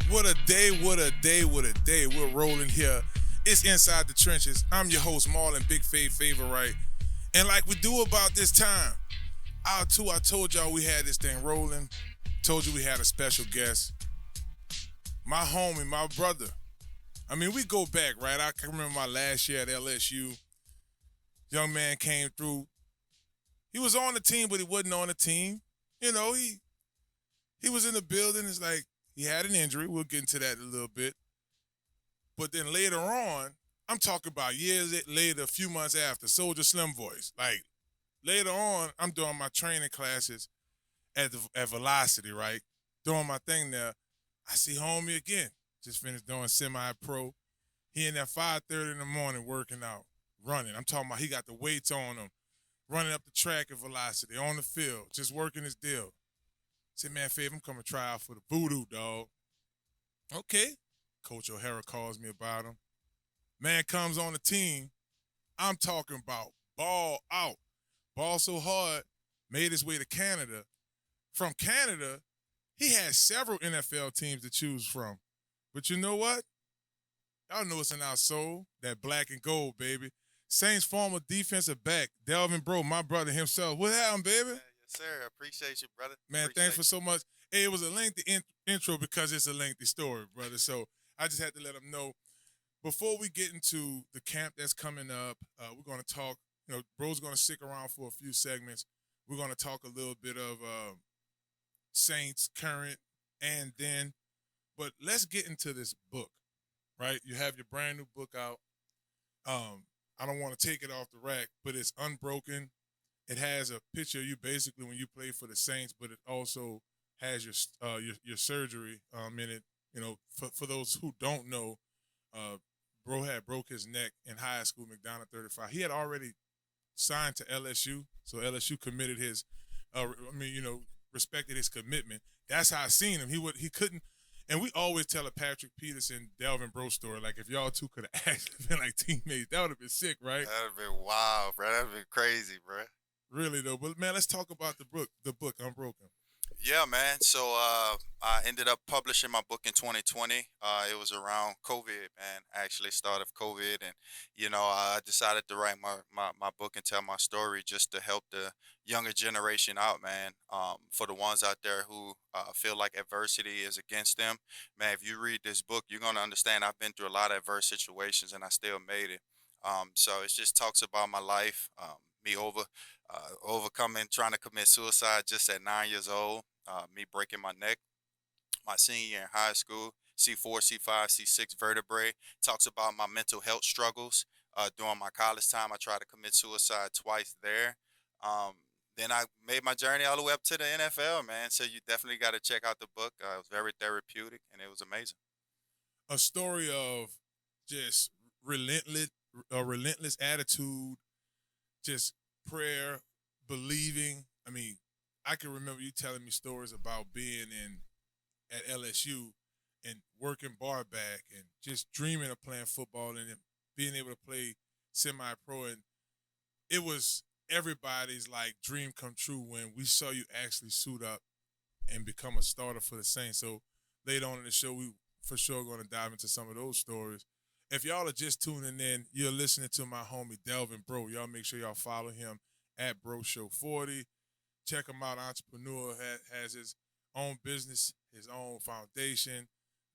What a day, what a day, what a day. We're rolling here. It's Inside the Trenches. I'm your host, Marlon Favorite. And like we do about this time, I told y'all we had this thing rolling. Told you we had a special guest. My homie, my brother. I mean, we go back, right? I can remember my last year at LSU. Young man came through. He was on the team, but he wasn't on the team. You know, he was in the building. It's like he had an injury. We'll get into that in a little bit. But then later on, I'm talking about years later, a few months after, Soldier Slim voice. Like later on, I'm doing my training classes at Velocity, right? Doing my thing there. I see homie again. Just finished doing semi-pro. He in there 5:30 in the morning working out, running. I'm talking about he got the weights on him, running up the track at Velocity, on the field, just working his deal. I said, man, Fav, I'm coming to try out for the Voodoo, dog. Okay. Coach O'Hara calls me about him. Man comes on the team. I'm talking about ball out. Ball so hard, made his way to Canada. From Canada, he had several NFL teams to choose from. But you know what? Y'all know it's in our soul, that black and gold, baby. Saints former defensive back, Delvin Breaux, my brother himself. What happened, baby? Yes, sir. Appreciate you, brother. Man, thanks for so much. Hey, it was a lengthy intro because it's a lengthy story, brother. So I just had to let them know. Before we get into the camp that's coming up, we're going to talk. You know, Bro's going to stick around for a few segments. We're going to talk a little bit of Saints current and then. But let's get into this book, right? You have your brand new book out. I don't want to take it off the rack, but it's Unbroken. It has a picture of you basically when you play for the Saints, but it also has your surgery in it. You know, for those who don't know, Bro had broke his neck in high school, McDonough 35. He had already signed to LSU, so LSU committed his, respected his commitment. That's how I seen him. He couldn't. And we always tell a Patrick Peterson, Delvin Breaux story. Like, if y'all two could have actually been like teammates, that would have been sick, right? That would have been wild, bro. That would have been crazy, bro. Really, though. But, man, let's talk about the book, Unbroken. Yeah, man. So I ended up publishing my book in 2020. It was around COVID, man. Actually, start of COVID, and I decided to write my book and tell my story just to help the younger generation out, man. For the ones out there who feel like adversity is against them, man. If you read this book, you're gonna understand. I've been through a lot of adverse situations, and I still made it. So it just talks about my life, me overcoming, trying to commit suicide just at 9 years old, me breaking my neck my senior year in high school, C4, C5, C6 vertebrae. Talks about my mental health struggles during my college time. I tried to commit suicide twice there. Then I made my journey all the way up to the NFL, man. So you definitely got to check out the book. It was very therapeutic, and it was amazing. A story of just relentless attitude, just prayer, believing. I mean, I can remember you telling me stories about being at LSU and working bar back and just dreaming of playing football and then being able to play semi-pro. And it was everybody's like dream come true when we saw you actually suit up and become a starter for the Saints. So later on in the show, we for sure going to dive into some of those stories. If y'all are just tuning in, you're listening to my homie Delvin Breaux. Y'all make sure y'all follow him at Bro Show 40. Check him out. Entrepreneur, has his own business, his own foundation,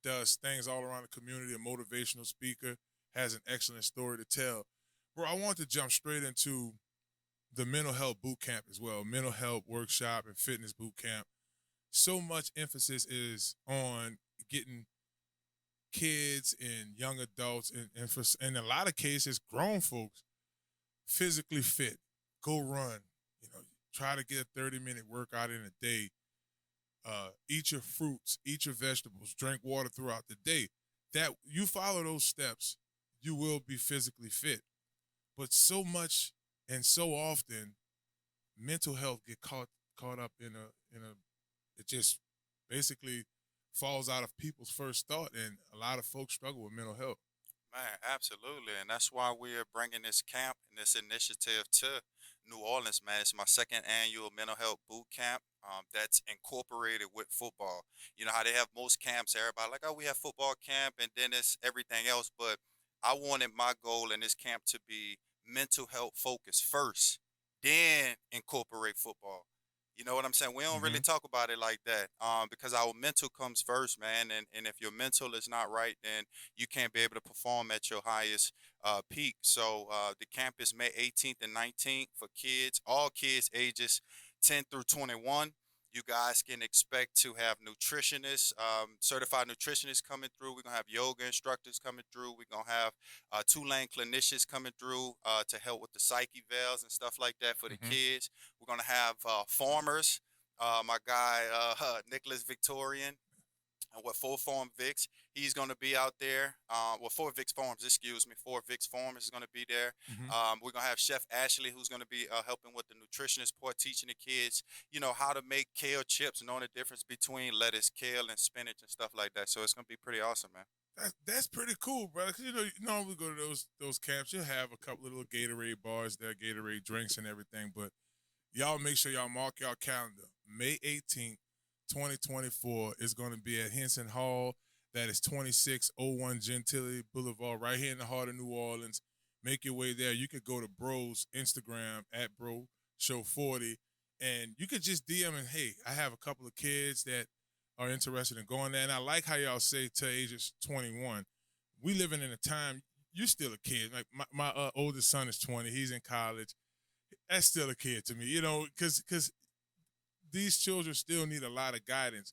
does things all around the community, a motivational speaker, has an excellent story to tell. Bro, I want to jump straight into the mental health boot camp as well, mental health workshop and fitness boot camp. So much emphasis is on getting kids and young adults and for in a lot of cases grown folks physically fit. Go run, try to get a 30-minute workout in a day. Eat your fruits, eat your vegetables, drink water throughout the day. That you follow those steps, you will be physically fit. But so much and so often, mental health get caught up in a it just basically falls out of people's first thought, and a lot of folks struggle with mental health. Man, absolutely. And that's why we're bringing this camp and this initiative to New Orleans, man. It's my second annual mental health boot camp. That's incorporated with football. You know how they have most camps. Everybody like, oh, we have football camp, and then it's everything else. But I wanted my goal in this camp to be mental health focused first, then incorporate football. You know what I'm saying? We don't really Mm-hmm. talk about it like that, because our mental comes first, man. And if your mental is not right, then you can't be able to perform at your highest peak. So the camp is May 18th and 19th for kids, all kids ages 10 through 21. You guys can expect to have nutritionists, certified nutritionists coming through. We're gonna have yoga instructors coming through. We're gonna have two-lane clinicians coming through to help with the psyche veils and stuff like that for the Mm-hmm. kids. We're gonna have farmers. My guy Nicholas Victorian with Full Farm Vix. He's going to be out there. Well, Four Vix Farms, excuse me. Four Vix Farms is going to be there. Mm-hmm. We're going to have Chef Ashley, who's going to be helping with the nutritionist part, teaching the kids, how to make kale chips, knowing the difference between lettuce, kale, and spinach and stuff like that. So it's going to be pretty awesome, man. That's pretty cool, brother. 'Cause, you normally go to those camps. You'll have a couple of little Gatorade bars there, Gatorade drinks and everything. But y'all make sure y'all mark y'all calendar. May 18th, 2024 is going to be at Henson Hall. That is 2601 Gentilly Boulevard, right here in the heart of New Orleans. Make your way there. You could go to Bro's Instagram at Bro Show 40, and you could just DM and hey, I have a couple of kids that are interested in going there. And I like how y'all say to ages 21. We living in a time you're still a kid. Like my oldest son is 20. He's in college. That's still a kid to me, because these children still need a lot of guidance,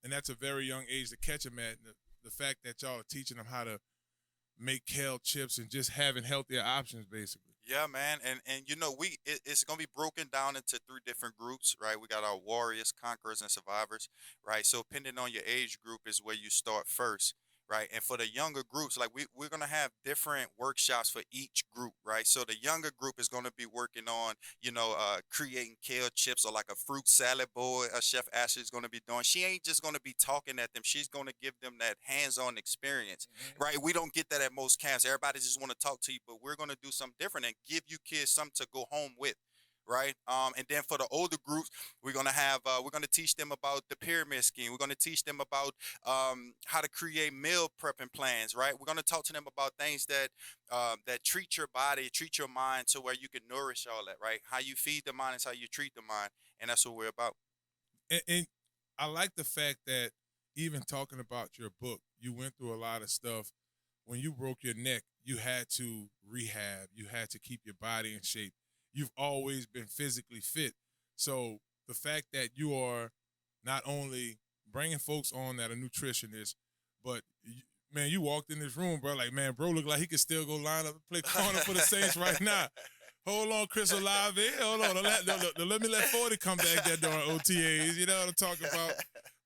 and that's a very young age to catch them at. The fact that y'all are teaching them how to make kale chips and just having healthier options, basically. Yeah, man, and it's gonna be broken down into three different groups, right? We got our warriors, conquerors, and survivors, right? So depending on your age group is where you start first, right? And for the younger groups, like we're gonna have different workshops for each group, right? So the younger group is gonna be working on, creating kale chips or like a fruit salad bowl. Chef Ashley is gonna be doing. She ain't just gonna be talking at them. She's gonna give them that hands-on experience, right? We don't get that at most camps. Everybody just want to talk to you, but we're gonna do something different and give you kids something to go home with, right? And then for the older groups, we're gonna teach them about the pyramid scheme. We're gonna teach them about how to create meal prepping plans, right? We're gonna talk to them about things that treat your body, treat your mind, to where you can nourish all that, right? How you feed the mind is how you treat the mind, and that's what we're about. And I like the fact that even talking about your book, you went through a lot of stuff. When you broke your neck, you had to rehab. You had to keep your body in shape. You've always been physically fit. So the fact that you are not only bringing folks on that are nutritionists, but man, you walked in this room, bro. Like, man, bro, look like he could still go line up and play corner for the Saints right now. Hold on, Chris Olave. Hold on. Let me let 40 come back there during OTAs. You know what I'm talking about?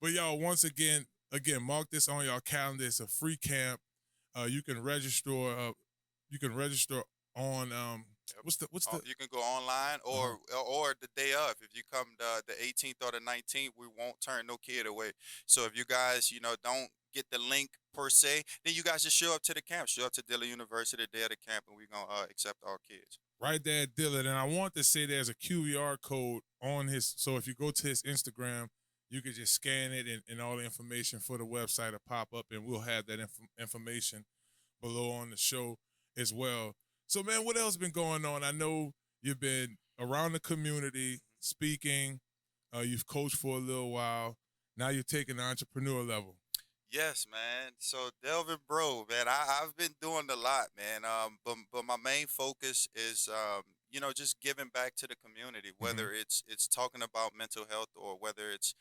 But y'all, once again, mark this on your calendar. It's a free camp. You can register. You can register on what's the You can go online or the day of. If you come the 18th or the 19th, we won't turn no kid away. So if you guys don't get the link per se, then you guys just show up to the camp. Show up to Dillon University the day of the camp, and we're gonna accept all kids. right there at Dillon. And I want to say there's a QR code on his. So if you go to his Instagram, you could just scan it, and all the information for the website will pop up, and we'll have that information below on the show as well. So, man, what else been going on? I know you've been around the community speaking. You've coached for a little while. Now you're taking the entrepreneur level. Yes, man. So Delvin Breaux, man, I've been doing a lot, man. But my main focus is just giving back to the community, whether it's talking about mental health or whether it's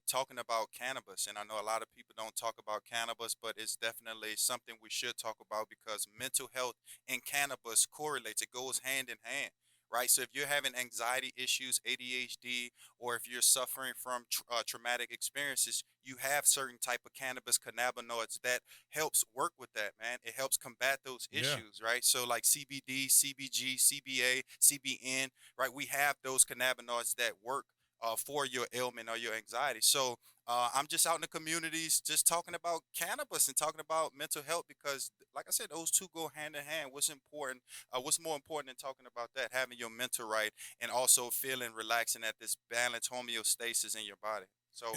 talking about cannabis. And I know a lot of people don't talk about cannabis, but it's definitely something we should talk about, because mental health and cannabis correlates. It goes hand in hand. Right. So if you're having anxiety issues, ADHD, or if you're suffering from traumatic experiences, you have certain type of cannabinoids that helps work with that, man. It helps combat those issues, right? So like CBD, CBG, CBA, CBN, right? We have those cannabinoids that work for your ailment or your anxiety. So I'm just out in the communities just talking about cannabis and talking about mental health because, like I said, those two go hand in hand. What's important? What's more important than talking about that? Having your mental right and also feeling relaxing at this balance homeostasis in your body. So,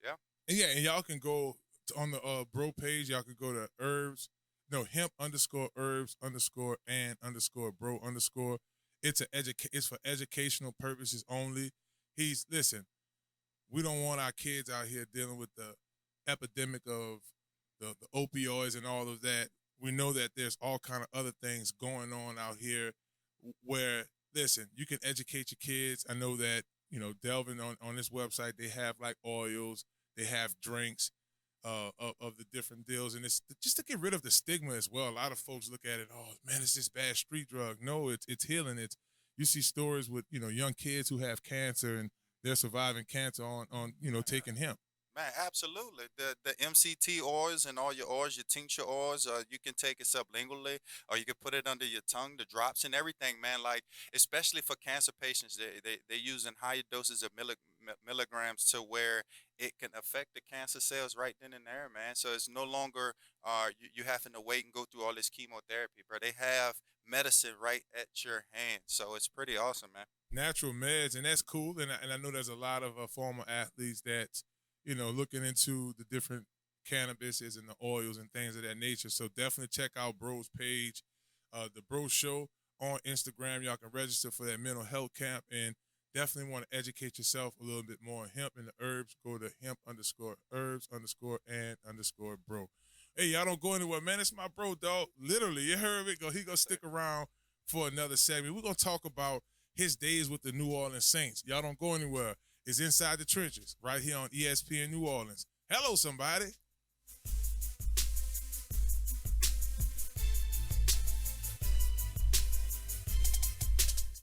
yeah. And yeah, and y'all can go on the bro page. Y'all can go to herbs, no hemp underscore herbs underscore and underscore bro underscore. It's for educational purposes only. Listen. We don't want our kids out here dealing with the epidemic of the opioids and all of that. We know that there's all kind of other things going on out here where, listen, you can educate your kids. I know that, Delvin on this website, they have like oils, they have drinks of the different deals. And it's just to get rid of the stigma as well. A lot of folks look at it, oh, man, it's this bad street drug. No, it's healing. You see stories with, young kids who have cancer and they're surviving cancer on taking hemp. Man, absolutely. The MCT oils and all your oils, your tincture oils, you can take it sublingually or you can put it under your tongue, the drops and everything, man. Like, especially for cancer patients, they're using higher doses of milligrams to where it can affect the cancer cells right then and there, man. So it's no longer you having to wait and go through all this chemotherapy, bro. They have medicine right at your hand. So it's pretty awesome, man. Natural meds, and that's cool. And I know there's a lot of former athletes that's, looking into the different cannabises and the oils and things of that nature. So definitely check out Bro's page, the Bro Show on Instagram. Y'all can register for that mental health camp and definitely want to educate yourself a little bit more on hemp and the herbs. Go to hemp underscore herbs underscore and underscore bro. Hey, y'all don't go anywhere, man. It's my bro, dog. Literally, you heard it. He gonna stick around for another segment. We're gonna talk about his days with the New Orleans Saints. Y'all don't go anywhere. It's Inside the Trenches right here on ESPN New Orleans. Hello, somebody.